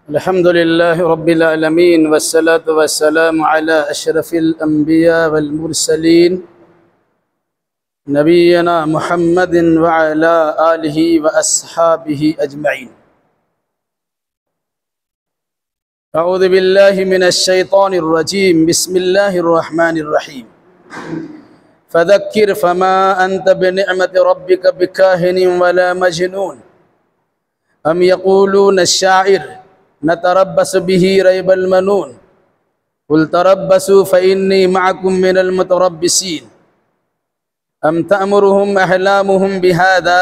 अल्हम्दुलिल्लाह रब्बिल आलमीन वस्सलातु वस्सलामु अला अशरफिल अंबिया वल मुरसलीन नबीना मुहम्मदिन व अला आलिहि व अस्हाबिहि अजमईन। अऊज़ु बिल्लाहि मिनश शैतानिर रजीम। बिस्मिल्लाहिर रहमानिर रहीम। फ़ज़क्किर फ़मा अन्त बिनिअमति रब्बिका बिकाहिनिन वला मजनून अम यक़ूलून शाइर नतरब्बसु बिही रैबल मनून कुल तरब्बसु फ़इन्नी मअकुम मिनल मुतरब्बिसीन अम तअमुरुहुम अहलामुहुम बिहाज़ा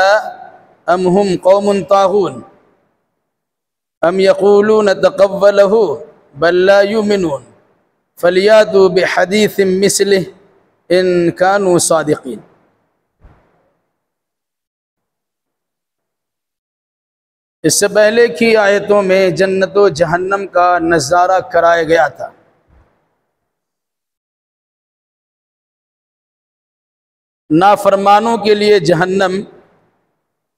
अम हुम क़ौमुन ताग़ून अम यक़ूलून तक़व्वलहु बल ला युमिनून फ़लयातू बिहदीसिम मिस्लिहि इन कानू सादिक़ीन। इससे पहले की आयतों में जन्नत व जहन्नम का नज़ारा कराया गया था। नाफरमानों के लिए जहन्नम,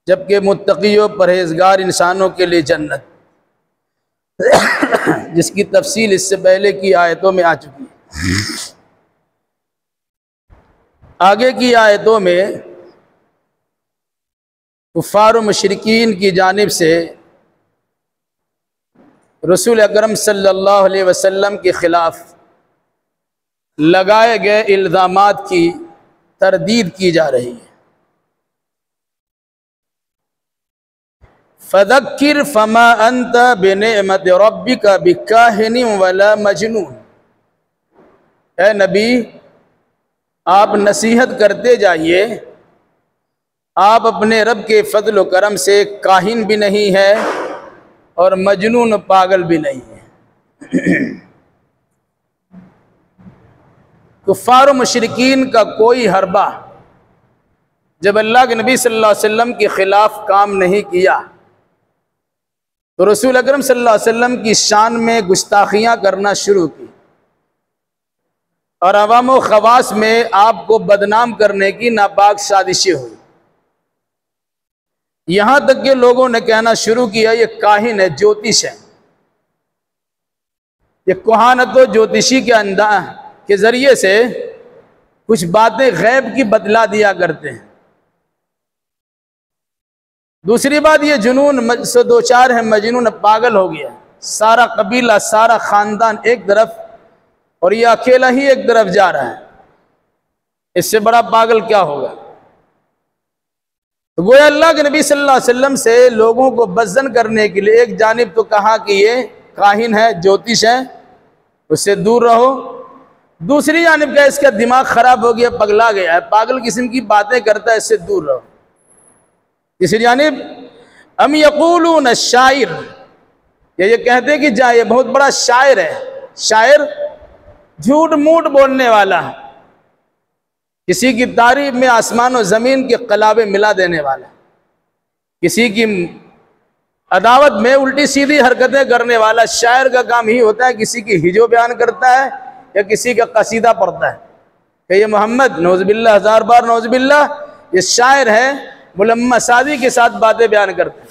जबकि मुत्तकी व परहेज़गार इंसानों के लिए जन्नत, जिसकी तफसील इससे पहले की आयतों में आ चुकी है। आगे की आयतों में कुफ़ार व मुशरिकीन की जानिब से रसूल अकरम सल्लल्लाहु अलैहि वसल्लम के ख़िलाफ़ लगाए गए इल्ज़ामात की तरदीद की जा रही है। फ़ज़क्किर फ़मा अन्त बिनिअमति रब्बिका बिकाहिनिन वला मजनून। ए नबी, आप नसीहत करते जाइए, आप अपने रब के फजल व करम से काहिन भी नहीं है और मजनून पागल भी नहीं है। कुफ़ार मुशरिकीन का कोई हरबा जब अल्लाह के नबी सल्लल्लाहु अलैहि वसल्लम के ख़िलाफ़ काम नहीं किया तो रसूल अकरम सल्लल्लाहु अलैहि वसल्लम की शान में गुस्ताखियाँ करना शुरू की और अवाम व ख़वास में आपको बदनाम करने की नापाक साजिशें हुई। यहाँ तक के लोगों ने कहना शुरू किया ये काहिन है, ज्योतिष है, ये कुहानत व ज्योतिषी के अंदाज़ के ज़रिए से कुछ बातें गैब की बतला दिया करते हैं। दूसरी बात, ये जुनून से दो चार है, मजनून पागल हो गया, सारा कबीला सारा ख़ानदान एक तरफ और ये अकेला ही एक तरफ जा रहा है, इससे बड़ा पागल क्या होगा। तो गोया अल्लाह के नबी सल्लल्लाहु अलैहि वसल्लम से लोगों को बज़्ज़न करने के लिए एक जानिब तो कहा कि ये काहिन है, ज्योतिष है, उससे दूर रहो। दूसरी जानिब का इसका दिमाग खराब हो गया, पगला गया है, पागल किस्म की बातें करता है, इससे दूर रहो। तीसरी जानिब अम यक़ूलून शाइर, ये कहते हैं कि जा ये बहुत बड़ा शायर है। शायर झूठ मूठ बोलने वाला, किसी की तारीफ में आसमान और ज़मीन के कलाबे मिला देने वाला, किसी की अदावत में उल्टी सीधी हरकतें करने वाला। शायर का काम ही होता है किसी की हिजो बयान करता है या किसी का कसीदा पढ़ता है कि ये मोहम्मद नौज़ुबिल्लाह, हज़ार बार नौज़ुबिल्लाह, ये शायर है, मुलम्मा सादी के साथ बातें बयान करते हैं।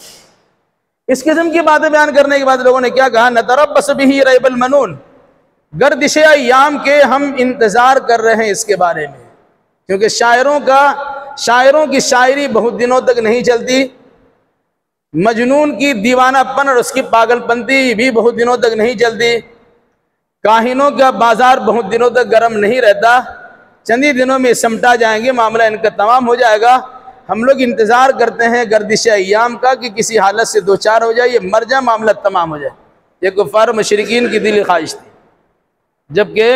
इस किस्म की बातें बयान करने के बाद लोगों ने क्या कहा, नतरब्बसु बिही रैबल मनून, गर्दिशे अय्याम के हम इंतज़ार कर रहे हैं इसके बारे में, क्योंकि शायरों की शायरी बहुत दिनों तक नहीं चलती, मजनून की दीवानापन और उसकी पागलपंती भी बहुत दिनों तक नहीं चलती, काहिनों का बाजार बहुत दिनों तक गर्म नहीं रहता, चंद ही दिनों में समटा जाएंगे, मामला इनका तमाम हो जाएगा। हम लोग इंतज़ार करते हैं गर्दिशे अय्याम का कि किसी हालत से दो चार हो जाए, ये मर जाए, मामला तमाम हो जाए। ये कुफ़ार मुशरिकीन की दिली ख्वाहिश थी, जबकि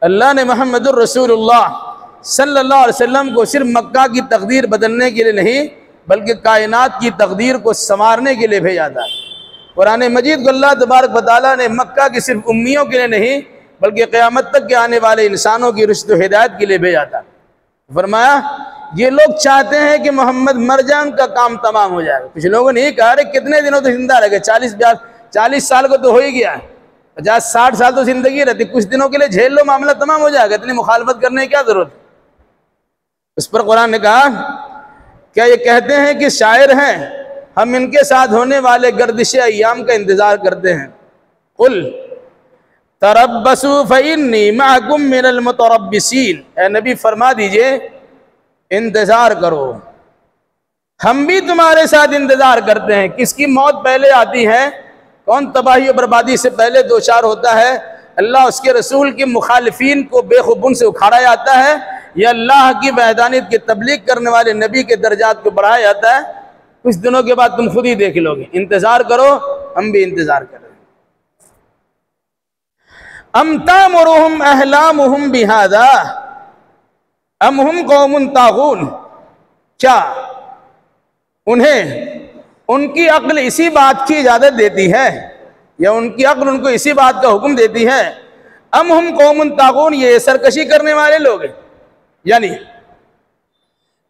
अल्लाह ने मुहम्मदुर रसूलुल्लाह सल्लल्लाहु अलैहि वसल्लम को सिर्फ मक्का की तकदीर बदलने के लिए नहीं, बल्कि कायनात की तकदीर को संवारने के लिए भेजा था। कुरान मजीद को अल्लाह तबारक व तआला ने मक्का की सिर्फ उम्मियों के लिए नहीं, बल्कि क़यामत तक के आने वाले इंसानों की रुश्द व हिदायत के लिए भेजा था। फरमाया ये लोग चाहते हैं कि मोहम्मद मर जाए, उनका काम तमाम हो जाएगा। कुछ लोगों ने कहा अरे कितने दिनों तो जिंदा रह गए, 40 साल को तो हो ही गया है, 50-60 साल तो जिंदगी रहती, कुछ दिनों के लिए झेल लो, मामला तमाम हो जाएगा, इतनी मुखालफत करने की क्या जरूरत है। उस पर कुरान ने कहा क्या ये कहते हैं कि शायर हैं, हम इनके साथ होने वाले गर्दिश अय्याम का इंतजार करते हैं। कुल तरब्बसू फ़इन्नी मअकुम मिनल मुतरब्बिसीन, ए नबी फरमा दीजिए इंतजार करो, हम भी तुम्हारे साथ इंतजार करते हैं। किसकी मौत पहले आती है, कौन तबाही और बर्बादी से पहले दो चार होता है? अल्लाह उसके रसूल के मुखालिफिन को बेखुबुन से उखाड़ा जाता है, या अल्लाह की वहदानियत की तबलीग करने वाले नबी के दर्जात को बढ़ाया जाता है? कुछ दिनों के बाद तुम खुद ही देख लोगे। इंतजार करो, हम भी इंतजार कर रहे हैं। अम तामुरुहुम अहलामुहुम बिहादा अम हुम कौमुन तागून, क्या उन्हें उनकी अक्ल इसी बात की इजाजत देती है, या उनकी अक्ल उनको इसी बात का हुक्म देती है? अम हुम कौमुन तागून, ये सरकशी करने वाले लोग, यानी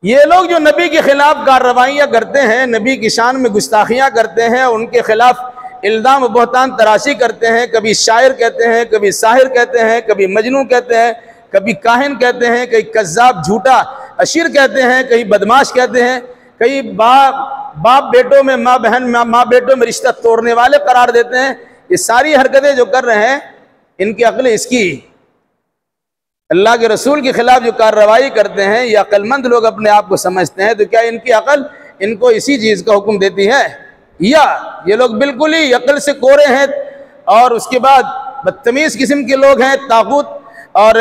ये लोग जो नबी के खिलाफ कार्रवाइयाँ करते हैं, नबी की शान में गुस्ताखियाँ करते हैं, उनके खिलाफ इल्जाम बहतान तराशी करते हैं, कभी शायर कहते हैं, कभी साहिर कहते हैं, कभी मजनू कहते हैं, कभी काहिन कहते हैं, कहीं कज्जाब झूठा अशीर कहते हैं, कहीं बदमाश कहते हैं, कई बाप बेटों में, माँ बहन माँ बेटों में रिश्ता तोड़ने वाले करार देते हैं। ये सारी हरकतें जो कर रहे हैं, इनकी अक्ल इसकी, अल्लाह के रसूल के खिलाफ जो कार्रवाई करते हैं, ये अक्लमंद लोग अपने आप को समझते हैं, तो क्या इनकी अक्ल इनको इसी चीज़ का हुक्म देती है, या ये लोग बिल्कुल ही अक्ल से कोरे हैं और उसके बाद बदतमीज़ किस्म के लोग हैं, तागूत और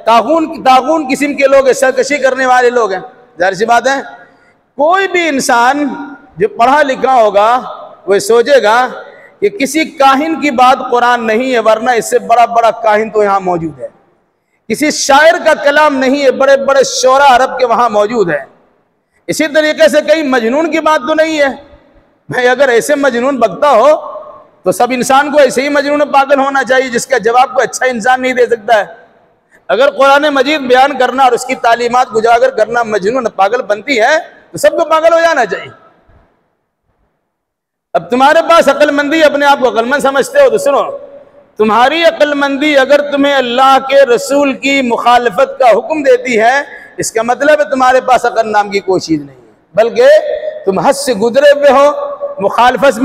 तागून किस्म के लोग, सरकशी करने वाले लोग हैं? जाहिर सी बात है, कोई भी इंसान जो पढ़ा लिखा होगा वह सोचेगा कि किसी काहिन की बात कुरान नहीं है, वरना इससे बड़ा बड़ा काहिन तो यहाँ मौजूद है। किसी शायर का कलाम नहीं है, बड़े बड़े शोरा अरब के वहाँ मौजूद है। इसी तरीके से कहीं मजनून की बात तो नहीं है। भाई अगर ऐसे मजनून बकता हो तो सब इंसान को ऐसे ही मजनून पागल होना चाहिए, जिसका जवाब कोई अच्छा इंसान नहीं दे सकता है। अगर कुरान मजीद बयान करना और उसकी तालीमात उजागर करना मजनून पागल बनती है, तो सबको पागल हो जाना चाहिए। अब तुम्हारे पास अक्लमंदी, अपने आप को अक्लमंद समझते हो, तो सुनो, तुम्हारी अक्लमंदी अगर तुम्हें अल्लाह के रसूल की मुखालफत का हुक्म देती है, इसका मतलब है तुम्हारे पास अक्ल नाम की कोई चीज नहीं है, बल्कि तुम हद से गुजरे हुए हो, मुखालफत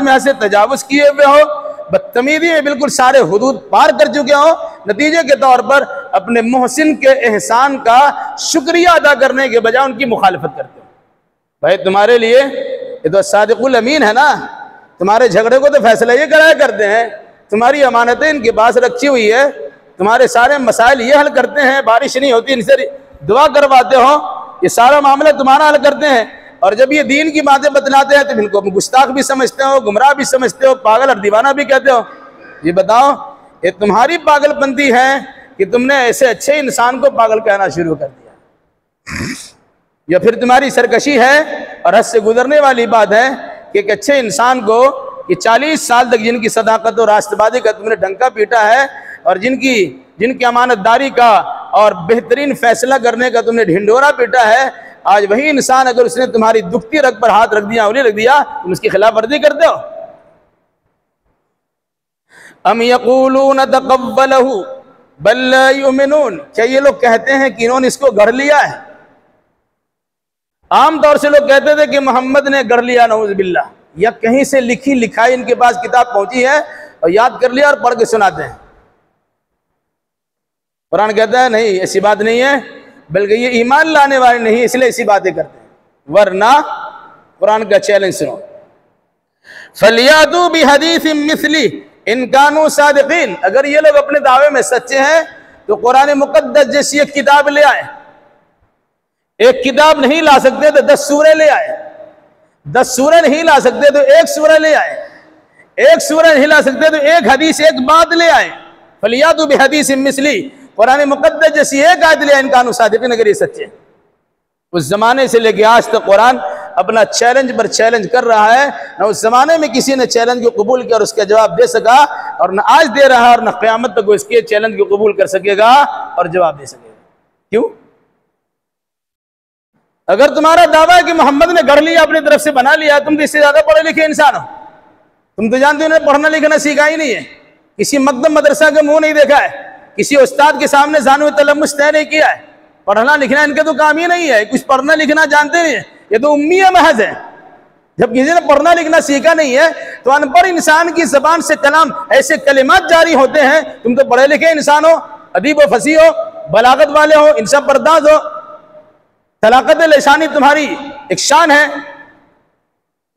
में हद से तजावुज किए हुए हो, बदतमीजी में बिल्कुल सारे हुदूद पार कर चुके हो। नतीजे के तौर पर अपने मोहसिन के एहसान का शुक्रिया अदा करने के बजाय उनकी मुखालफत करते हो। भाई तुम्हारे लिए ये तो सादिकुल अमीन है ना, तुम्हारे झगड़े को तो फैसला ये कराया करते हैं, तुम्हारी अमानतें इनके पास रखी हुई है, तुम्हारे सारे मसाइल ये हल करते हैं, बारिश नहीं होती इनसे दुआ करवाते हो, ये सारा मामला तुम्हारा हल करते हैं। और जब ये दीन की बातें बतलाते हैं तो इनको गुस्ताख भी समझते हो, गुमराह भी समझते हो, पागल और दीवाना भी कहते हो। ये बताओ, ये तुम्हारी पागलपंती है कि तुमने ऐसे अच्छे इंसान को पागल कहना शुरू कर दिया, या फिर तुम्हारी सरकशी है और हद से गुजरने वाली बात है कि एक अच्छे इंसान को कि 40 साल तक जिनकी सदाकत और राष्ट्रवादी का तुमने डंका पीटा है, और जिनकी अमानतदारी का और बेहतरीन फैसला करने का तुमने ढिंढोरा पीटा है, आज वही इंसान अगर उसने तुम्हारी दुखती रग पर हाथ रख दिया, उंगली रख दिया, तुम उसकी खिलाफ वर्जी करते हो। अम यक़ूलून तक़व्वलहु बल ला युमिनून, क्या ये लोग कहते हैं कि इन्होंने इसको गढ़ लिया है? आमतौर से लोग कहते थे कि मोहम्मद ने गढ़ लिया, नऊज़ बिल्लाह, या कहीं से लिखी लिखाई इनके पास किताब पहुंची है और याद कर लिया और पढ़ के सुनाते हैं। कुरान कहता है नहीं, ऐसी बात नहीं है, बल्कि ये ईमान लाने वाले नहीं, इसलिए ऐसी बातें करते हैं। वरना कुरान का चैलेंज सुनो, फलियातू बिहदीसिम मिस्ली इन कानू सादिकीन, अगर ये लोग अपने दावे में सच्चे हैं तो कुरान मुकद्दस जैसी एक किताब ले आए। एक किताब नहीं ला सकते तो 10 सूरह ले आए, 10 सूरह नहीं ला सकते तो 1 सूरह ले आए, 1 सूरह नहीं ला सकते तो 1 हदीस, 1 बात ले आए। फलियातू बिहदीसिम मिस्ली, कुरान मुकद्दस जैसी एक आयत ले आए, इन कानू सादिकीन, अगर ये सच्चे। उस जमाने से लेके आज तक कुरान अपना चैलेंज पर चैलेंज कर रहा है। न उस जमाने में किसी ने चैलेंज को कबूल किया और उसका जवाब दे सका, और न आज दे रहा है, और न क़यामत तक वो इसके चैलेंज को कबूल कर सकेगा और जवाब दे सकेगा। क्यों? अगर तुम्हारा दावा है कि मोहम्मद ने गढ़ लिया, अपनी तरफ से बना लिया, तुम तो इससे ज्यादा पढ़े लिखे इंसान हो। तुम तो जानते हो पढ़ना लिखना सीखा ही नहीं है, किसी मकदम मदरसा का मुंह नहीं देखा है, किसी उस्ताद के सामने जानू तलम्मुस तय नहीं किया है। पढ़ना लिखना इनके तो काम ही नहीं है, कुछ पढ़ना लिखना जानते नहीं है, ये तो उम्मी महज है। जब किसी ने पढ़ना लिखना सीखा नहीं है तो अनपढ़ इंसान की जबान से कलाम ऐसे कलिमात जारी होते हैं। तुम तो पढ़े लिखे इंसान हो, अदीब व फसी हो, बलागत वाले हो, इंसाफ बर्दाश्त हो, तलाकत लिसानी तुम्हारी एक शान है,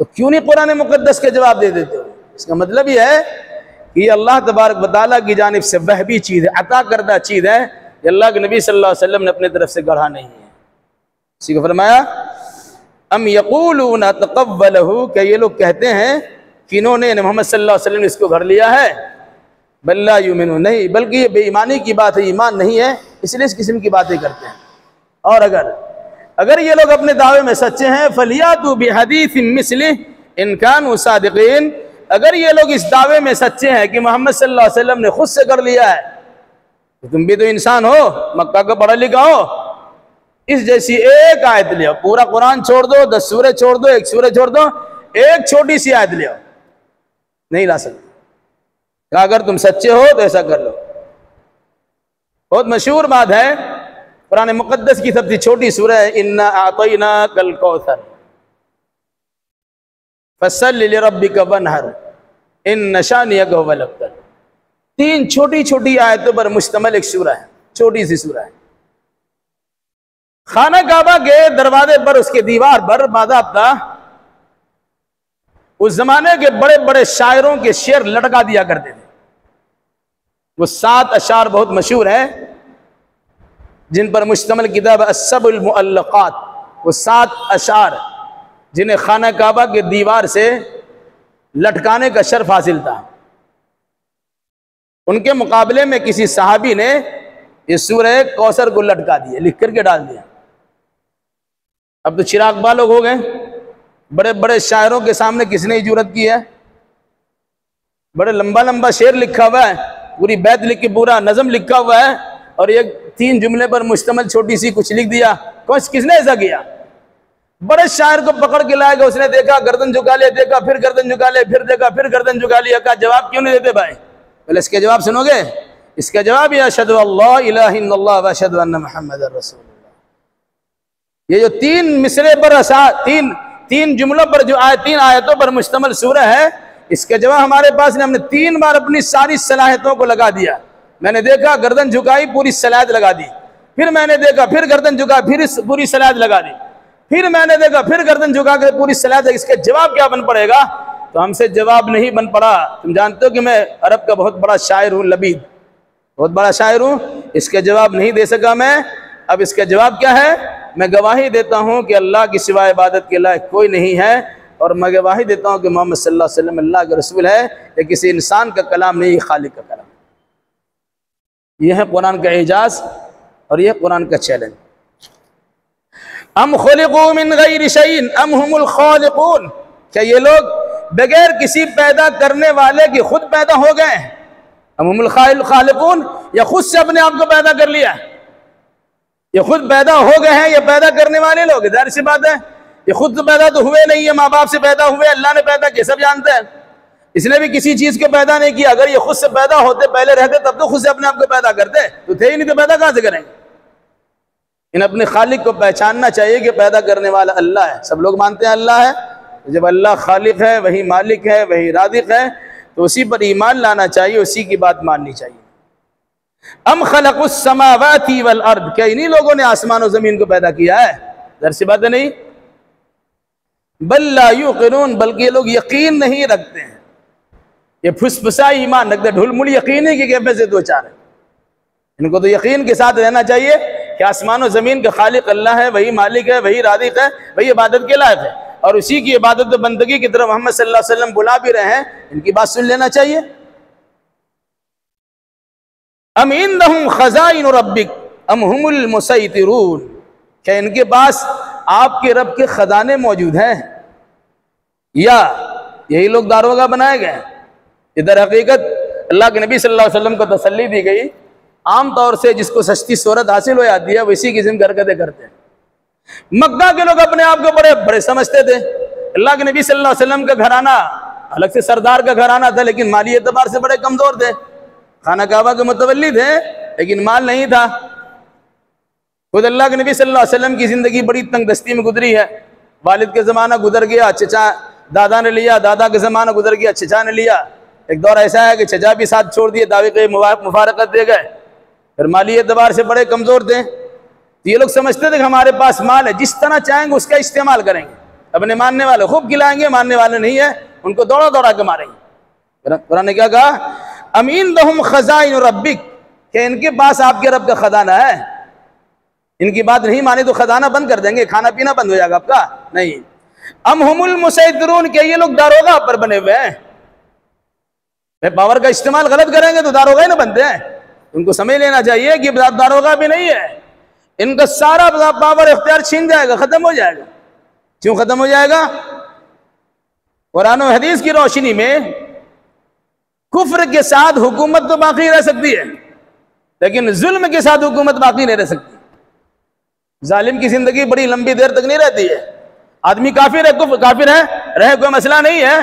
तो क्यों नहीं कुरान मुकद्दस के जवाब दे देते हो? इसका मतलब यह है कि अल्लाह तबारक व तआला की जानिब से वह भी चीज़ है, अता करदा चीज़ है, अल्लाह के नबी सल्लल्लाहु अलैहि वसल्लम ने अपने तरफ से गढ़ा नहीं है। इसी को फरमाया अम यक़ूलून तक़व्वलहु, क्या ये लोग कहते हैं कि इन्होंने मोहम्मद सल्लल्लाहु अलैहि वसल्लम ने इसको घर लिया है? बल्ला युमिनू, नहीं, बल्कि ये बेईमानी की बात है, ईमान नहीं है, इसलिए इस किस्म की बातें करते हैं। और अगर ये लोग अपने दावे में सच्चे हैं, फलियातू बिहदीसिम मिस्लिही इन कानू सादिक़ीन, अगर ये लोग इस दावे में सच्चे हैं कि मोहम्मद सल्लल्लाहु अलैहि वसल्लम ने खुद से कर लिया है, तो तुम भी तो इंसान हो, मक्का का पढ़ा लिखा हो, इस जैसी एक आयत ले आओ। पूरा कुरान छोड़ दो, 10 सूरह छोड़ दो, 1 सूरह छोड़ दो, एक छोटी सी आयत ले आओ, नहीं ला सकते। अगर तुम सच्चे हो तो ऐसा कर लो। बहुत मशहूर बात है, कुरान मुकद्दस की सबसे छोटी सूरह है, इन्ना आतैना कल कौसर फसल्लि लिरब्बिका वनहर इन्न शानियका हुवल अब्तर। 3 छोटी छोटी आयतों पर मुश्तमिल एक सूरह है, छोटी सी सूरह है। खाना काबा के दरवाजे पर, उसके दीवार पर बाज़ाब्ता उस जमाने के बड़े बड़े शायरों के शेर लटका दिया करते थे। वो 7 अशार बहुत मशहूर है जिन पर मुश्तमिल किताब अस्सबुल मुअल्लक़ात, वो 7 अशार जिन्हें खाना काबा के दीवार से लटकाने का शर्फ हासिल था। उनके मुकाबले में किसी सहाबी ने ये सूरह कौसर को लटका दिया, लिख करके डाल दिया। अब तो चिराग बालोग हो गए, बड़े बड़े शायरों के सामने किसने जुर्रत की है? बड़े लंबा लंबा शेर लिखा हुआ है, पूरी बैत लिख के पूरा नज़म लिखा हुआ है, और एक 3 जुमले पर मुश्तमिल छोटी सी कुछ लिख दिया। किसने ऐसा किया? बड़े शायर को पकड़ के लाएगा, उसने देखा, गर्दन झुका ले, देखा, फिर गर्दन झुका ले, फिर देखा, फिर गर्दन झुका लिया। कहा जवाब क्यों नहीं देते भाई? पहले इसके जवाब सुनोगे? इसका जवाब यह अशहदु अल्ला इलाहा इल्लल्लाह व अशहदु अन्ना मुहम्मदर रसूलुल्लाह। ये जो 3 मिसरे पर, 3 जुमलों पर जो 3 आयतों पर मुश्तमिल सूरह है, इसके जवाब हमारे पास ने, हमने 3 बार अपनी सारी सलाहियतों को लगा दिया। मैंने देखा, गर्दन झुकाई, पूरी सलाहियत लगा दी, फिर मैंने देखा, फिर गर्दन झुका, फिर पूरी सलाहियत लगा दी, फिर मैंने देखा, फिर गर्दन झुका कर पूरी सलाहियत। इसके जवाब क्या बन पड़ेगा? तो हमसे जवाब नहीं बन पड़ा। तुम जानते हो कि मैं अरब का बहुत बड़ा शायर हूँ, लबीद, बहुत बड़ा शायर हूँ, इसके जवाब नहीं दे सका मैं। अब इसका जवाब क्या है? मैं गवाही देता हूँ कि अल्लाह की सिवाय इबादत के लायक कोई नहीं है, और मैं गवाही देता हूँ कि मोहम्मद सल्लल्लाहु अलैहि वसल्लम अल्लाह के रसूल है। ये किसी इंसान का कलाम नहीं, खालिक का कलाम। यह है कुरान का एजाज और यह कुरान का चैलेंज। अम खुलिकू मिन गैरि शैइन अम हुमुल खालिकून, क्या ये लोग बगैर किसी पैदा करने वाले के खुद पैदा हो गए? अम हुमुल खालिकून, या खुद से अपने आप को पैदा कर लिया? ये खुद पैदा हो गए हैं, ये पैदा करने वाले लोग? जाहिर सी बात है, ये खुद तो पैदा तो हुए नहीं है, माँ बाप से पैदा हुए, अल्लाह ने पैदा किया, सब जानते हैं। इसने भी किसी चीज को पैदा नहीं किया। अगर ये खुद से पैदा होते, पहले रहते, तब तो खुद से अपने आप को पैदा करते, तो थे ही नहीं, तो पैदा कहां से करेंगे? इन अपने खालिक को पहचानना चाहिए कि पैदा करने वाला अल्लाह है। सब लोग मानते हैं अल्लाह है, जब अल्लाह खालिक है, वही मालिक है, वही राज़िक है, तो उसी पर ईमान लाना चाहिए, उसी की बात माननी चाहिए। अम खलक़ुस समावाति वल अर्द, क्या इन्हीं लोगों ने आसमान और जमीन को पैदा किया है? ज़ाहिर सी बात है नहीं। बल ला युक़िनून, बल्कि ये लोग यकीन नहीं रखते हैं, ये फुसफुसा ईमान रखते, ढुलमुल यकीन की कैफियत से दो चार है। इनको तो यकीन के साथ रहना चाहिए कि आसमान और ज़मीन का खालिक अल्लाह है, वही मालिक है, वही राज़िक है, वही इबादत के लायक है, और उसी की इबादत और बंदगी की तरफ मोहम्मद सल्लल्लाहु अलैहि वसल्लम बुला भी रहे हैं। इनकी बात सुन लेना चाहिए। अम इंदहुम खज़ाइन रब्बिक अम हुमुल मुसैतिरून, क्या इनके पास आपके रब के खजाने मौजूद हैं, या यही लोग दारोगा बनाए गए? इधर हकीकत अल्लाह के नबी सल्लल्लाहु अलैहि वसल्लम को तसल्ली दी गई। आम तौर से जिसको सस्ती शोहरत हासिल हो जाती है, वैसी किस्म की हरकतें करते हैं। मक्का के लोग अपने आप को बड़े बड़े समझते थे। अल्लाह के नबी सल्लल्लाहु अलैहि वसल्लम का घराना अलग से सरदार का घराना था, लेकिन माली एतबार से बड़े कमजोर थे। खाना काबा के मुतवल्ली थे, लेकिन माल नहीं था। खुद अल्लाह के नबी सल्लल्लाहु अलैहि वसल्लम की जिंदगी बड़ी तंगदस्ती में गुजरी है। वालिद के ज़माना गुजर गया, चचा दादा ने लिया, दादा के ज़माना गुजर गया, चचा ने लिया। एक दौर ऐसा है कि चचा भी साथ छोड़ दिए, दावे के मुफारकत दे गए, फिर माली एतबार से बड़े कमज़ोर थे। तो ये लोग समझते थे कि हमारे पास माल है, जिस तरह चाहेंगे उसका इस्तेमाल करेंगे। अपने मानने वाले खूब खिलाएंगे, मानने वाले नहीं है उनको दौड़ा दौड़ा के मारेंगे। कुरान ने क्या कहा? अमीन दहुम खज़ाइन रब्बिक, कि इनके पास आपके रब का खजाना है। इनकी बात नहीं मानी तो खजाना बंद कर देंगे, खाना पीना बंद हो जाएगा आपका। नहीं, अम हुमुल मुसैतिरून, के ये लोग दारोगा पर बने हुए हैं। पावर का इस्तेमाल गलत करेंगे तो दारोगा ही ना बनते हैं। उनको समझ लेना चाहिए कि दारोगा भी नहीं है, इनका सारा पावर इख्तियार छीन जाएगा, खत्म हो जाएगा। क्यों खत्म हो जाएगा? कुरान और हदीस की रोशनी में कुफ्र के साथ हुकूमत तो बाकी रह सकती है, लेकिन जुल्म के साथ हुकूमत बाकी नहीं रह सकती। जालिम की जिंदगी बड़ी लंबी देर तक नहीं रहती है। आदमी काफिर है, कुफ्र काफिर है, रहे कोई मसला नहीं है,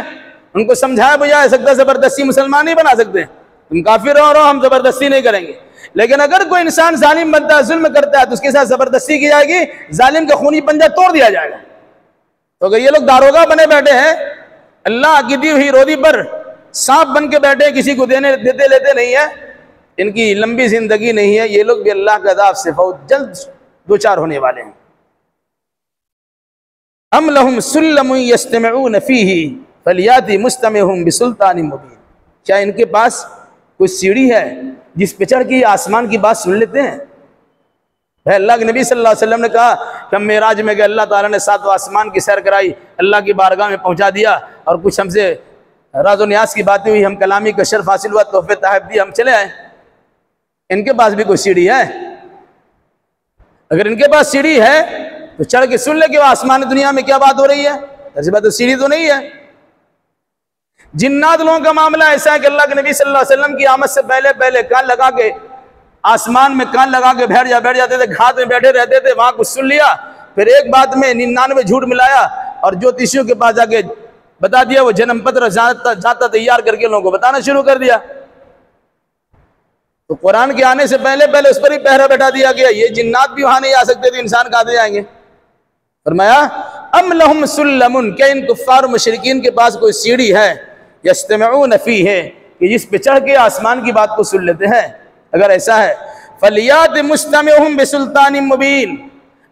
उनको समझाया बुझाया सकता, जबरदस्ती मुसलमान नहीं बना सकते। तुम काफिर हो, हम जबरदस्ती नहीं करेंगे। लेकिन अगर कोई इंसान जालिम बनता है, जुल्म करता है, तो उसके साथ जबरदस्ती की जाएगी, जालिम का खूनी पंजा तोड़ दिया जाएगा। तो अगर ये लोग दारोगा बने बैठे हैं, अल्लाह की दी हुई रोदी पर सांप बन के बैठे, किसी को देते लेते नहीं है, इनकी लंबी जिंदगी नहीं है। ये लोग भी अल्लाह के अज़ाब से बहुत जल्द दो चार होने वाले हैं। अम लहुम सुल्लम यस्तमिऊन फीही फलियाति मुस्तमिहुम बिसुल्तानिम मुबीन, क्या इनके पास कोई सीढ़ी है जिस पे चढ़ के आसमान की बात सुन लेते हैं? भाई अल्लाह के नबी सल्लल्लाहु अलैहि वसल्लम ने कहा कि हम मेराज में गए, अल्लाह ताला ने 7वां आसमान की सैर कराई, अल्लाह की बारगाह में पहुंचा दिया, और कुछ हमसे राज़ो न्यास की बातें हुई, हम कलामी का शर्फ हासिल हुआ, तोहफे तहफ़ दिए, हम चले आए। इनके पास भी कोई सीढ़ी है? अगर इनके पास सीढ़ी है तो चढ़ के सुन ले कि आसमान दुनिया में क्या बात हो रही है। ऐसी बात तो सीढ़ी तो नहीं है। जिन्नात लोगों का मामला ऐसा है कि अल्लाह के नबी सल्लल्लाहु अलैहि वसल्लम की आमद से पहले पहले कान लगा के आसमान में कान लगा के बैठ जाते थे, घात में बैठे रहते थे, वहां कुछ सुन लिया, फिर एक बात में 99 झूठ मिलाया और ज्योतिषियों के पास जाके बता दिया, वो जन्म पत्र जाता तैयार करके लोगों को बताना शुरू कर दिया। तो कुरान के आने से पहले पहले उस पर ही पहरा बैठा दिया गया, ये जिन्नात भी वहां नहीं आ सकते थे, इंसान कहां जाएंगे। फरमाया अम लहुम सुल्लमुन, क्या इन कुफ्फार मुशरिकीन के पास कोई सीढ़ी है, यस्तमिऊन फीही, कि जिस पे चढ़ के आसमान की बात को सुन लेते हैं? अगर ऐसा है, फलियात मुस्तमिहुम बिसुल्तानिम मुबीन,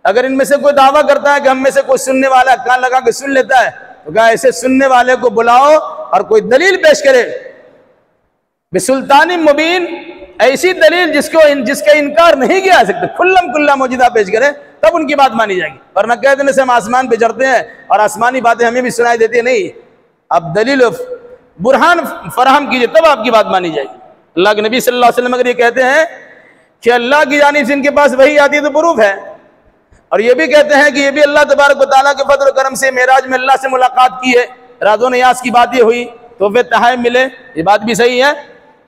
अगर इनमें से कोई दावा करता है कि हम में से कोई सुनने वाला कान लगा के सुन लेता है, तो क्या ऐसे सुनने वाले को बुलाओ और कोई दलील पेश करे, बिसुल्तानिम मुबीन, ऐसी दलील जिसका इनकार नहीं किया जा सकता, खुल्लम खुल्ला मौजूदा पेश करे, तब उनकी बात मानी जाएगी। वरना कह देने से हम आसमान पे चढ़ते हैं और आसमानी बातें हमें भी सुनाई देती है, नहीं, अब दलील बुरहान फराहम कीजिए तब आपकी बात मानी जाएगी। अल्लाह के नबी सल्लल्लाहु अलैहि वसल्लम अगर ये कहते हैं कि अल्लाह की जानिब से इनके पास वही आती है तो प्रूफ है, और ये भी कहते हैं कि ये भी अल्लाह तबारक व तआला के फज़ल करम से मेराज में अल्लाह से मुलाकात की है, राज़ो नियाज़ की बातें हुई, तोहफे तहफ़ मिले, ये बात भी सही है।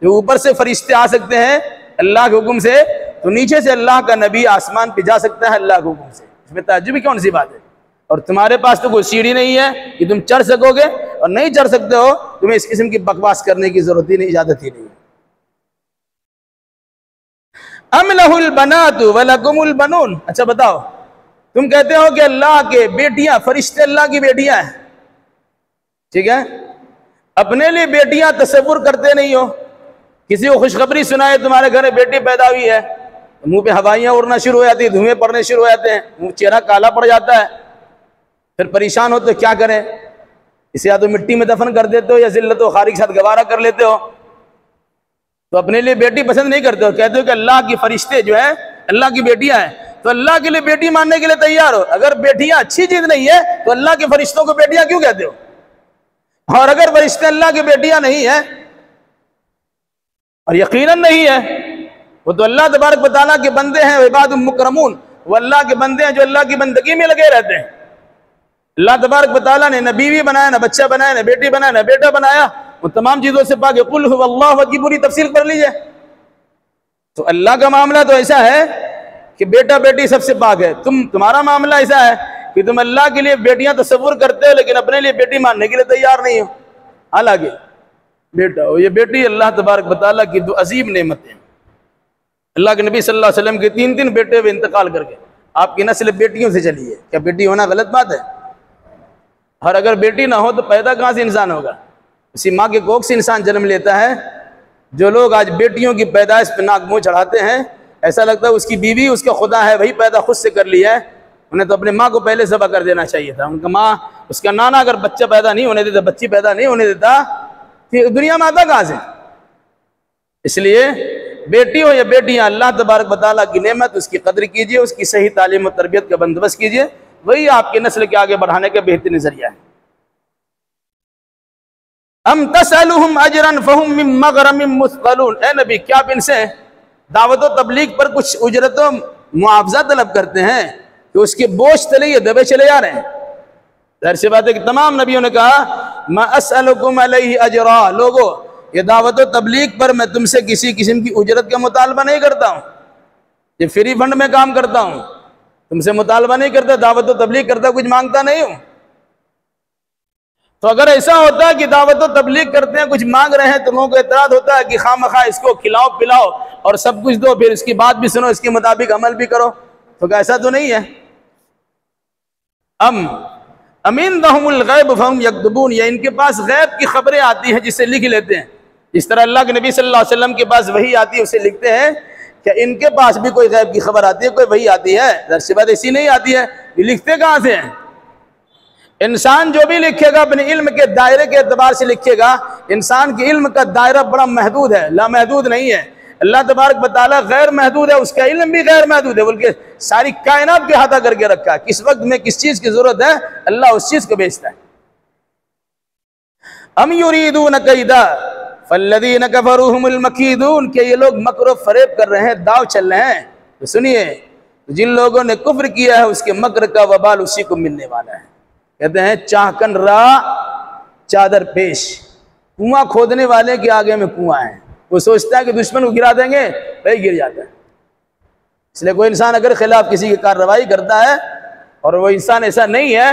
जो ऊपर से फरिश्ते आ सकते हैं अल्लाह के हुक्म से, तो नीचे से अल्लाह का नबी आसमान पे जा सकता है अल्लाह के हुक्म से, इसमें ताज्जुब की कौन सी बात है? और तुम्हारे पास तो कोई सीढ़ी नहीं है कि तुम चढ़ सकोगे, और नहीं चढ़ सकते हो, तुम्हें इस किस्म की बकवास करने की जरूरत ही नहीं, इजाजत ही नहीं। अम लहुल बनातु व लकुमुल बनून, अच्छा बताओ, तुम कहते हो कि अल्लाह के बेटियां, फरिश्ते अल्लाह की बेटियां हैं, ठीक है, अपने लिए बेटियां तसव्वुर करते नहीं हो। किसी को खुशखबरी सुनाए तुम्हारे घर में बेटी पैदा हुई है, तो मुंह पे हवाइयां उड़ना शुरू हो जाती है, धुएं पड़ने शुरू हो जाते हैं, मुंह चेहरा काला पड़ जाता है, फिर परेशान हो तो क्या करें, इसे या तो मिट्टी में दफन कर देते हो या जिल्लत व खारी के साथ गवारा कर लेते हो। तो अपने लिए बेटी पसंद नहीं करते हो, कहते हो कि अल्लाह की फरिश्ते जो है अल्लाह की बेटियां हैं, तो अल्लाह के लिए बेटी मानने के लिए तैयार हो। अगर बेटियां अच्छी चीज नहीं है तो अल्लाह के फरिश्तों को बेटियां क्यों कहते हो? और अगर फरिश्ते अल्लाह की बेटियां नहीं है, और यकीनन नहीं है, वो तो अल्लाह तबारक व तआला के बंदे हैं, इबादुम मुकरमून, वो अल्लाह के बंदे हैं जो अल्लाह की बंदगी में लगे रहते हैं। अल्लाह तबारक व तआला ने न बीवी बनाया, न बच्चा बनाया, न बेटी बनाया, न बेटा बनाया, वो तमाम चीजों से पाक है। कुल हुवल्लाहु की पूरी तफसील कर लीजिए। तो अल्लाह का मामला तो ऐसा है कि बेटा बेटी सबसे पाक है। तुम्हारा मामला ऐसा है कि तुम अल्लाह के लिए बेटियां तसव्वुर करते हो, लेकिन अपने लिए बेटी मानने के लिए तैयार नहीं हो। हालांकि बेटा हो, ये बेटी अल्लाह तबारक व तआला की दो अजीब नेमतें। अल्लाह के नबी सल्लल्लाहु अलैहि वसल्लम के 3 बेटे हुए इंतकाल करके, आपकी नस्ल बेटियों से चली है, क्या बेटी होना गलत बात है? और अगर बेटी ना हो तो पैदा कहाँ से इंसान होगा? उसी माँ के कोख से इंसान जन्म लेता है। जो लोग आज बेटियों की पैदाइश पे नाक मुँह चढ़ाते हैं, ऐसा लगता है उसकी बीवी उसका खुदा है, वही पैदा खुद से कर लिया है। उन्हें तो अपने माँ को पहले ज़बह कर देना चाहिए था। उनका माँ, उसका नाना अगर बच्चा पैदा नहीं होने देता, बच्ची पैदा नहीं होने देता, फिर दुनिया में आता कहाँ से? इसलिए बेटी हो या बेटियां, अल्लाह तबारक व तआला की नेमत, उसकी कदर कीजिए, उसकी सही तालीम और तरबियत का बंदोबस्त कीजिए, वही आपके नस्ल के आगे बढ़ाने का बेहतरीन जरिया है। अम तसअलुहुम अजरन फहुम मिन मगरमिन मुस्क़लून, ए नबी क्या आप इनसे दावत व तबलीग पर कुछ उजरत व मुआवजा तलब करते हैं कि उसके बोझ तले ये दबे चले जा रहे हैं? जाहिर सी बात है कि तमाम नबियों ने कहा मा असअलुकुम अलैहि अजरा, लोगों ये दावत व तबलीग पर मैं तुमसे किसी किस्म की उजरत का मुतालबा नहीं करता हूँ, ये फ्री फंड में काम करता हूँ, तुमसे मुतालबा नहीं करता, दावत व तबलीग करता, कुछ मांगता नहीं हूँ। तो अगर ऐसा होता है कि दावत व तबलीग करते हैं, कुछ मांग रहे हैं, तो लोगों को एतराज होता है कि खामखा इसको खिलाओ पिलाओ और सब कुछ दो, फिर इसकी बात भी सुनो, इसके मुताबिक अमल भी करो। तो ऐसा तो नहीं है। अमीन दहुमुल गैब फहुम यक्तबून, या इनके पास गैब की खबरें आती हैं जिसे लिख लेते हैं। जिस तरह अल्लाह के नबी सल्लल्लाहु अलैहि वसल्लम के पास वही आती है, उसे लिखते हैं। क्या इनके पास भी कोई गैब की खबर आती है, कोई वही आती है? दरअसल बात ऐसी नहीं आती है। ये लिखते कहाँ से हैं? इंसान जो भी लिखेगा अपने इल्म के दायरे के एतबार से लिखेगा। इंसान के इल्म का दायरा बड़ा महदूद है, लामहदूद नहीं है। अल्लाह तबारक व तआला गैर महदूद है, उसका इल्म भी गैर महदूद है, बल्कि सारी कायनात के अहाता करके रखा है। किस वक्त में किस चीज की जरूरत है, अल्लाह उस चीज को बेचता है। अम युरीदून कैदा फल्लदीन कफरू हुमुल मकीदून, के ये लोग मकर फरेब कर रहे हैं, दाव चल रहे हैं। तो सुनिए, जिन लोगों ने कुफ्र किया है उसके मकर का वबाल उसी को मिलने वाला है। कहते हैं चाहकन रा चादर पेश, कुआं खोदने वाले के आगे में कुआं है। वो सोचता है कि दुश्मन को गिरा देंगे, वही गिर जाता है। इसलिए कोई इंसान अगर खिलाफ किसी की कार्रवाई करता है और वो इंसान ऐसा नहीं है,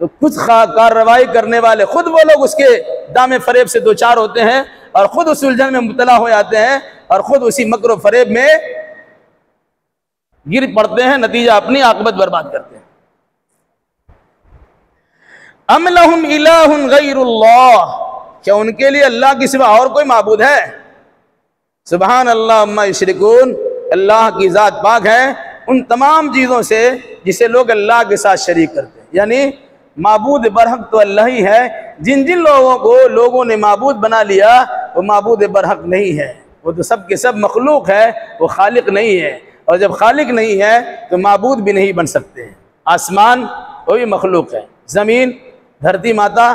तो कुछ कार्रवाई करने वाले खुद वो लोग उसके दामे फरेब से दो चार होते हैं और खुद उस उलझन में मुब्तला हो जाते हैं और खुद उसी मकर फरेब में गिर पड़ते हैं, नतीजा अपनी आकबत बर्बाद करते हैं। अम लहुम इलाहुन गैरुल्लाह, क्या उनके लिए अल्लाह के सिवा और कोई माबूद है? सुबहान अल्लाह अम्मा युशरिकून, अल्लाह की ज़ात पाक है उन तमाम चीज़ों से जिसे लोग अल्लाह के साथ शरीक करते हैं। यानी माबूद बरहक तो अल्लाह ही है। जिन जिन लोगों को लोगों ने माबूद बना लिया वो माबूद बरहक नहीं है, वो तो सब के सब मखलूक है, वो खालिक नहीं है। और जब खालिक नहीं है तो माबूद भी नहीं बन सकते हैं। आसमान वो भी मखलूक है, ज़मीन धरती माता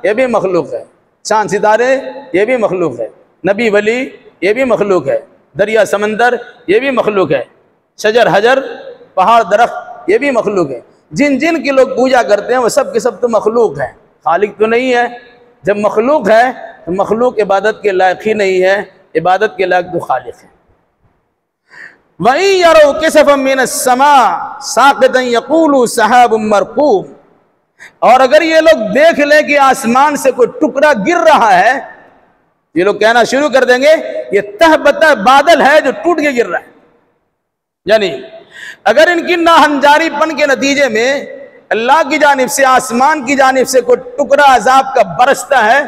ये भी मखलूक है, चाँद सितारे ये भी मखलूक है, नबी वली ये भी मखलूक है, दरिया समंदर ये भी मखलूक है, शजर हजर पहाड़ दरख्त ये भी मखलूक है। जिन जिन की लोग पूजा करते हैं वो सब के सब तो मखलूक है, खालिक तो नहीं है। जब मखलूक है तो मखलूक इबादत के लायक ही नहीं है, इबादत के लायक तो खालिक है। वही यरो किसफम मिनस समा साक़ितन यक़ूलु सहाबुम मरकूम, और अगर ये लोग देख लें कि आसमान से कोई टुकड़ा गिर रहा है, ये लोग कहना शुरू कर देंगे ये तहबता बादल है जो टूट के गिर रहा है। यानी अगर इनकी नाहंजारीपन के नतीजे में अल्लाह की जानिब से, आसमान की जानिब से कोई टुकड़ा अजाब का बरसता है,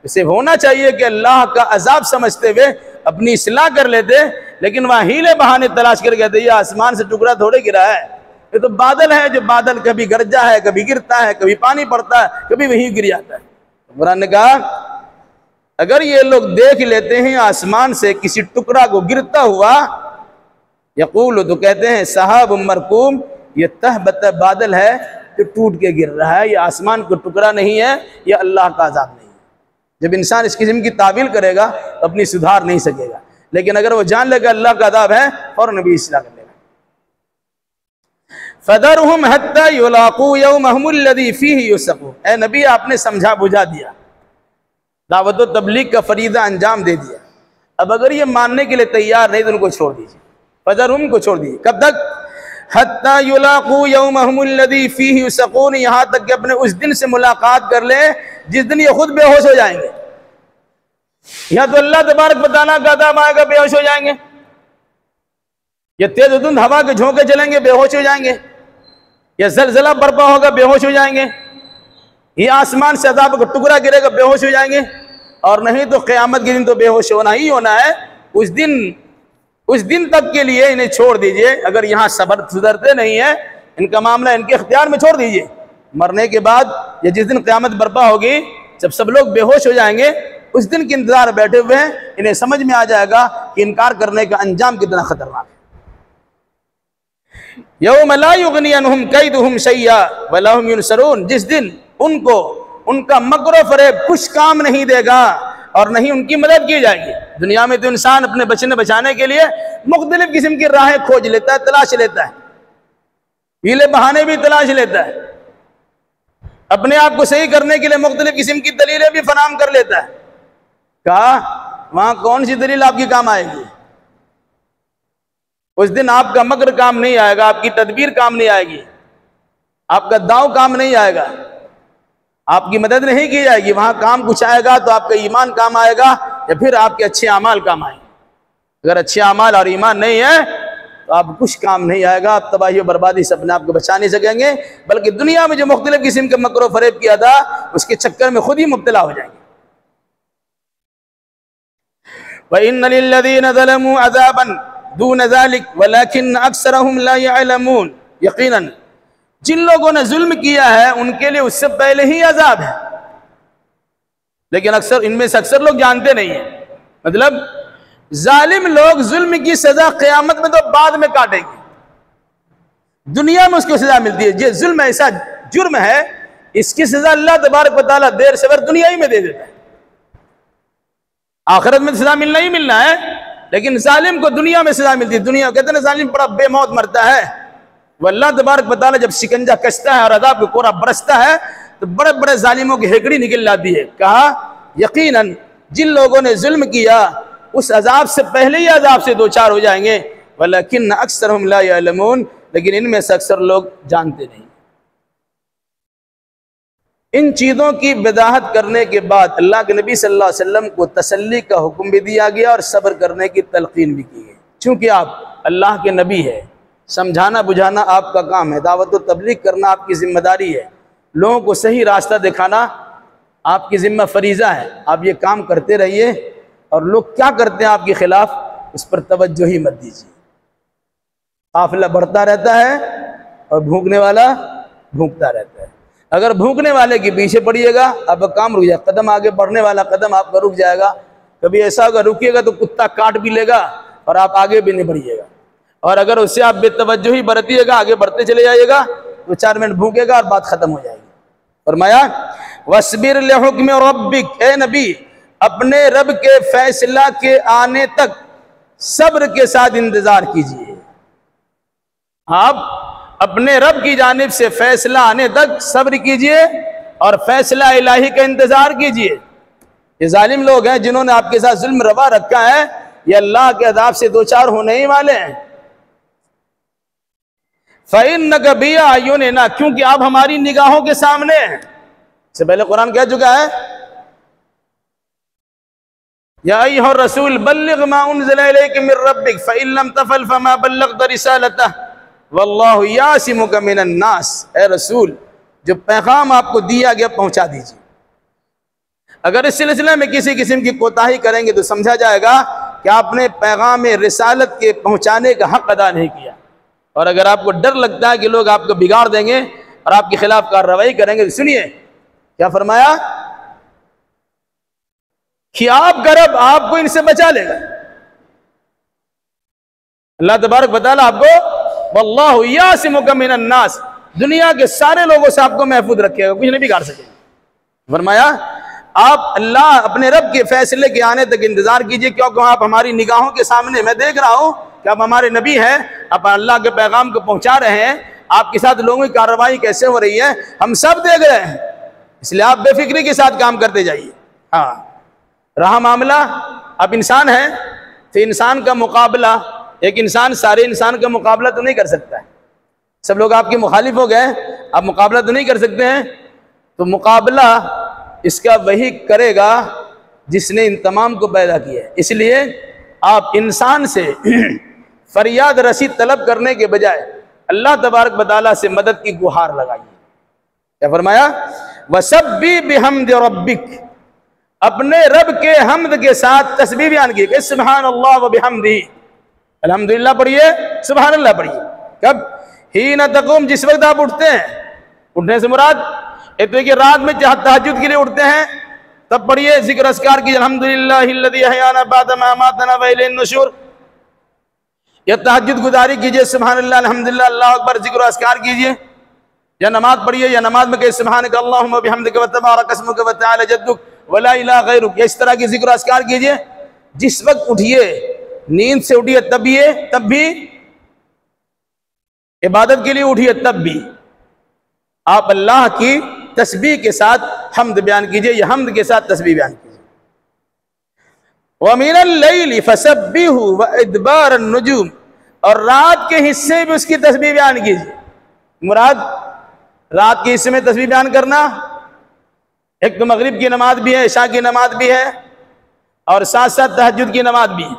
इसे होना चाहिए कि अल्लाह का अजाब समझते हुए अपनी इस्लाह कर लेते, लेकिन वह हीले बहाने तलाश कर कहते ये आसमान से टुकड़ा थोड़े गिरा है, ये तो बादल है, जो बादल कभी गरजा है, कभी गिरता है, कभी पानी पड़ता है, कभी वहीं गिर जाता है। कुरान ने कहा अगर ये लोग देख लेते हैं आसमान से किसी टुकड़ा को गिरता हुआ, यक़ूल तो कहते हैं सहाब मरकूम, ये तहबत बादल है जो टूट के गिर रहा है, ये आसमान को टुकड़ा नहीं है, ये अल्लाह का अज़ाब नहीं है। जब इंसान इस किस्म की तावील करेगा तो अपनी सुधार नहीं सकेगा, लेकिन अगर वो जान लेगा अल्लाह का अज़ाब है फौरन नबी इस्लाह कर लेगा। फदरहुम हत्ता युलाक़ू यौमहुमुल लज़ी फ़ीही युसक़ून, ए नबी आपने समझा बुझा दिया, दावत व तबलीग का फरीज़ा अंजाम दे दिया। अब अगर ये मानने के लिए तैयार नहीं तो उनको छोड़ दीजिए, फदरहुम को छोड़ दीजिए। कब तक? हत्ता युलाक़ू यौमहुमुल लज़ी फ़ीही युसक़ून, यहाँ तक कि अपने उस दिन से मुलाकात कर ले जिस दिन ये खुद बेहोश हो जाएंगे। या तो अल्लाह तबारक व तआला का अज़ाब आएगा, बेहोश हो जाएंगे, या तेज धुंध हवा के झोंके चलेंगे, बेहोश हो जाएंगे, या ज़लज़ला बर्पा होगा, बेहोश हो जाएंगे, ये आसमान से अज़ाब का टुकड़ा गिरेगा, बेहोश हो जाएंगे, और नहीं तो क़यामत के दिन तो बेहोश होना ही होना है। उस दिन तक के लिए इन्हें छोड़ दीजिए। अगर यहाँ सबर सुधरते नहीं है, इनका मामला इनके इख्तियार में छोड़ दीजिए। मरने के बाद या जिस दिन क़यामत बर्पा होगी, जब सब लोग बेहोश हो जाएंगे, उस दिन के इंतजार बैठे हुए हैं, इन्हें समझ में आ जाएगा कि इनकार करने का अंजाम कितना खतरनाक है। यौम ला युगनी अन्हुम कैदुहुम शैया वला हुम युनसरून, जिस दिन उनको उनका मकर फरेब कुछ काम नहीं देगा और नहीं उनकी मदद की जाएगी। दुनिया में तो इंसान अपने बचने बचाने के लिए मुख्तलिफ किस्म की राहें खोज लेता है, तलाश लेता है, हीले बहाने भी तलाश लेता है, अपने आप को सही करने के लिए मुख्तलिफ किस्म की दलीलें भी फराहम कर लेता है। कहा वहां कौन सी दलील आपकी काम आएगी? उस दिन आपका मकर काम नहीं आएगा, आपकी तदबीर काम नहीं आएगी, आपका दाव काम नहीं आएगा, आपकी मदद नहीं की जाएगी। वहां काम कुछ आएगा तो आपका ईमान काम आएगा या फिर आपके अच्छे अमाल काम आएंगे। अगर अच्छे अमाल और ईमान नहीं है तो आप कुछ काम नहीं आएगा, आप तबाही और बर्बादी से अपने आप को बचा नहीं सकेंगे, बल्कि दुनिया में जो मुख्तलिफ किस्म के मकर फरेब किया था उसके चक्कर में खुद ही मुब्तला हो जाएंगे। वइन्न लिल्लज़ीना ज़लमू अज़ाबन दून ज़ालिक वलाकिन अक्सरहुम ला यअलमून, यकीनन जिन लोगों ने जुल्म किया है उनके लिए उससे पहले ही अजाब है, लेकिन अक्सर इनमें से अक्सर लोग जानते नहीं है। मतलब जालिम लोग जुल्म की सजा क़यामत में तो बाद में काटेंगे, दुनिया में उसको सजा मिलती है। ये जुल्म ऐसा जुर्म है, इसकी सजा अल्लाह तबारक व तआला देर सवेर दुनिया ही में दे देता है। आखिरत में सजा मिलना ही मिलना है, लेकिन जालिम को दुनिया में सजा मिलती है। दुनिया कहते हैं जालिम बड़ा बेमौत मरता है, वह अल्लाह तबारक व तआला जब शिकंजा कसता है और अज़ाब का कोरा बरसता है तो बड़े बड़े जालिमों की हेकड़ी निकल जाती है। कहा यकीनन जिन लोगों ने जुल्म किया उस अजाब से पहले ही अजाब से दो चार हो जाएंगे। वलाकिन अक्सरहुम ला यअलमून, लेकिन इनमें से अक्सर लोग जानते नहीं। इन चीज़ों की वजाहत करने के बाद अल्लाह के नबी सल्लल्लाहु अलैहि वसल्लम को तसल्ली का हुक्म भी दिया गया और सब्र करने की तलकीन भी की गई। चूँकि आप अल्लाह के नबी है, समझाना बुझाना आपका काम है, दावत व तबलीग करना आपकी जिम्मेदारी है, लोगों को सही रास्ता दिखाना आपकी जिम्मा फरीज़ा है। आप ये काम करते रहिए और लोग क्या करते हैं आपके खिलाफ उस पर तवज्जो ही मत दीजिए। काफिला बढ़ता रहता है और भूखने वाला भूखता रहता है। अगर भूखने वाले के पीछे पड़िएगा आपका काम रुक जाएगा, कदम आगे बढ़ने वाला कदम आपका रुक जाएगा। कभी ऐसा होगा रुकिएगा तो कुत्ता काट भी लेगा और आप आगे भी नहीं बढ़िएगा, और अगर उससे आप बेतवज्जो ही बरतिएगा, आगे बढ़ते चले जाइएगा, तो 4 मिनट भूखेगा और बात खत्म हो जाएगी। फरमाया वस्बिर लिहुक्म रब्बिक, ए नबी अपने रब के फैसला के आने तक सब्र के साथ इंतजार कीजिए। आप अपने रब की जानिब से फैसला आने तक सब्र कीजिए और फैसला इलाही का इंतजार कीजिए। ये जालिम लोग हैं जिन्होंने आपके साथ जुल्म रवा रखा है, ये अल्लाह के अज़ाब से दो चार होने ही वाले हैं। फ़इन्नका बिअयुनिना, क्योंकि आप हमारी निगाहों के सामने हैं। इससे पहले कुरान कह चुका है या अय्युहा रसूल बल्लिग मा उन्ज़िला इलैका मिर रब्बिक फ़इन लम तफ़अल फ़मा बल्लग़्ता रिसालतहु वल्लाहु यासिमुका मिनन नास। ए रसूल, जो पैगाम आपको दिया गया पहुंचा दीजिए। अगर इस सिलसिले में किसी किस्म की कोताही करेंगे तो समझा जाएगा कि आपने पैगाम रिसालत के पहुंचाने का हक अदा नहीं किया। और अगर आपको डर लगता है कि लोग आपको बिगाड़ देंगे और आपके खिलाफ कार्रवाई करेंगे, तो सुनिए क्या फरमाया कि आपका रब आपको इनसे बचा लेगा। अल्लाह तबारक व तआला आपको वल्लाहु यासिमुका मिनन नास, दुनिया के सारे लोगों से आपको महफूज रखेगा, कुछ नहीं बिगाड़ सकेगा। फरमाया आप अल्लाह अपने रब के फैसले के आने तक इंतजार कीजिए, क्योंकि आप हमारी निगाहों के सामने, मैं देख रहा हूं कि आप हमारे नबी हैं, आप अल्लाह के पैगाम को पहुंचा रहे हैं, आपके साथ लोगों की कार्रवाई कैसे हो रही है हम सब देख रहे हैं, इसलिए आप बेफिक्री के साथ काम करते जाइए। हाँ, रहा मामला अब इंसान है तो इंसान का मुकाबला, एक इंसान सारे इंसान का मुकाबला तो नहीं कर सकता है। सब लोग आपके मुखालिफ हो गए, आप मुकाबला तो नहीं कर सकते हैं, तो मुकाबला इसका वही करेगा जिसने इन तमाम को पैदा किया है। इसलिए आप इंसान से फरियाद रसी तलब करने के बजाय अल्लाह तबारक व तआला से मदद की गुहार लगाइए। क्या फरमाया वसब्बी बिहम्द रब्बिक, अपने रब के हमद के साथ तस्बीह बयान की। सुभान अल्लाह व बिहम्दिही, अल्हम्दुलिल्लाह पढ़िए, सुभान अल्लाह पढ़िए। कब? हीन तक़ूम, जिस वक्त आप उठते हैं। उठने से मुराद एक तो कि रात में तहज्जुद के लिए उठते हैं तब पढ़िए जिक्र अस्कार कीजिए, अल्हम्दुलिल्लाहिल्लज़ी अहयाना बअदा मा अमातना व इलैहिन नुशूर। या तहज्जुद गुजारी कीजिए, सुभान अल्लाह, अल्हम्दुलिल्लाह, अल्लाहु अकबर, जिक्र अस्कार कीजिए। या नमाज पढ़िए, या नमाज में कहे सुब्हानक अल्लाहुम्मा बिहम्दिक व तबारक अस्मुक व तआला जद्दुक व ला इलाहा गैरुक। इस तरह की जिक्र अस्कार कीजिए। जिस वक्त उठिए, नींद से उठिए तब भी, इबादत के लिए उठिए तब भी आप अल्लाह की तस्बीह के साथ हम्द बयान कीजिए, या हम्द के साथ तस्बीह बयान कीजिए। व मिनल लैली फसब्बिहु व इदबार अन्नुजूम, और रात के हिस्से भी उसकी तस्बीह बयान कीजिए। मुराद रात के हिस्से में तस्बीह बयान करना, एक तो मगरिब की नमाज भी है, इशा की नमाज भी है, और साथ साथ तहज्जुद की नमाज भी है।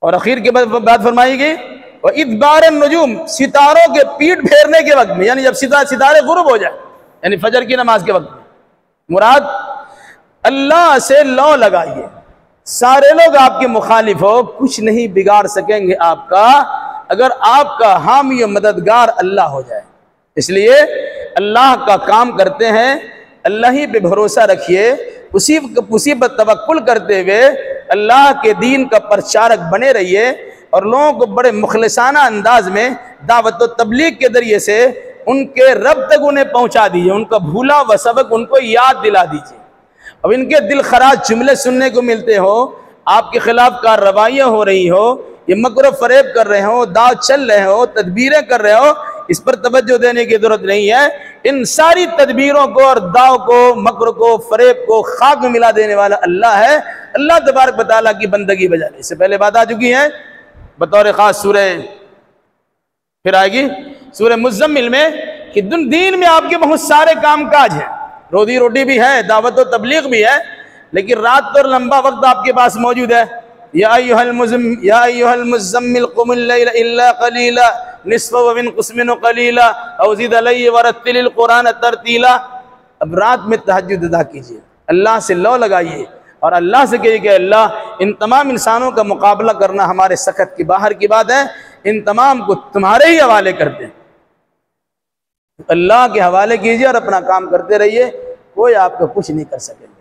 और आखिर के बाद बात फरमाई गई और इदबार नुजूम, सितारों के पीठ फेरने के वक्त में, यानी जब सितारे गुरूब हो जाए, यानी फजर की नमाज के वक्त में। मुराद अल्लाह से लौ लगाइए। सारे लोग आपके मुखालिफ हो, कुछ नहीं बिगाड़ सकेंगे आपका, अगर आपका हामी और मददगार अल्लाह हो जाए। इसलिए अल्लाह का काम करते हैं, अल्लाह ही पे भरोसा रखिए, उसी पर तवक्कुल करते हुए अल्लाह के दीन का प्रचारक बने रहिए, और लोगों को बड़े मुखलिसाना अंदाज में दावत व तबलीग के जरिए से उनके रब तक उन्हें पहुंचा दीजिए, उनका भूला व सबक उनको याद दिला दीजिए। अब इनके दिल खराज जुमले सुनने को मिलते हो, आपके खिलाफ कार्रवाइयाँ हो रही हो, ये मकर फरेब कर रहे हो, दाव चल रहे हो, तदबीरें कर रहे हो, इस पर तवज्जो देने की जरूरत नहीं है। इन सारी तदबीरों को और दाव को, मकर को, फरेब को खाक में मिला देने वाला अल्लाह है। अल्लाह तबारक व तआला की बंदगी बजाने। इससे पहले बात आ चुकी है बतौर खास सूरह, फिर आएगी सूरह मुज़्ज़म्मिल में, कि दीन में आपके बहुत सारे काम काज हैं, रोजी रोटी भी है, दावत व तबलीग भी है, लेकिन रात और लंबा वक्त आपके पास मौजूद है। या अय्युहल मुज़्ज़म्मिल क़ुमिल लैला इल्ला क़लीला निस्फ़हु व इंक़ुस मिन्हु क़लीला औ ज़िद अलैहि व रत्तिलिल क़ुरान तरतीला। अब रात में तहज्जुद अदा कीजिए, अल्लाह से लौ लगाइए, और अल्लाह से कहिए कि अल्लाह, इन तमाम इंसानों का मुकाबला करना हमारे सकत की बाहर की बात है, इन तमाम को तुम्हारे ही हवाले करते हैं। अल्लाह के हवाले कीजिए और अपना काम करते रहिए, कोई आपको कुछ नहीं कर सकेंगे।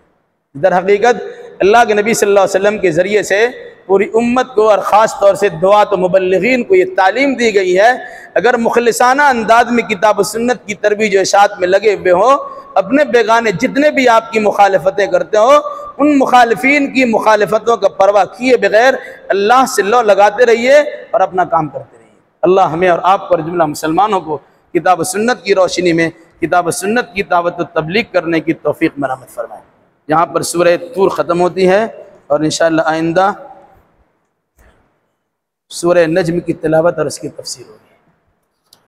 दर हकीकत अल्लाह के नबी सल्लल्लाहु अलैहि वसल्लम के ज़रिए से पूरी उम्मत को और ख़ास तौर से दुआत व मुबल्लिगीन को ये तालीम दी गई है, अगर मुखलिसाना अंदाज में किताब व सुन्नत की तरबीज व इशाअत में लगे हुए हो, अपने बेगाने जितने भी आपकी मुखालफतें करते हो, उन मुखालिफिन की मुखालफतों का परवाह किए बगैर अल्लाह से लौ लगाते रहिए और अपना काम करते रहिए। अल्लाह हमें और आपको और जुमला मुसलमानों को किताब व सुन्नत की रोशनी में किताब व सुन्नत की दावत व तबलीग करने की तौफीक मरामत फरमाए। यहाँ पर सूरह तूर ख़त्म होती है, और इंशाअल्लाह आइंदा सूरह नज्म की तिलावत और उसकी तफसीर होगी।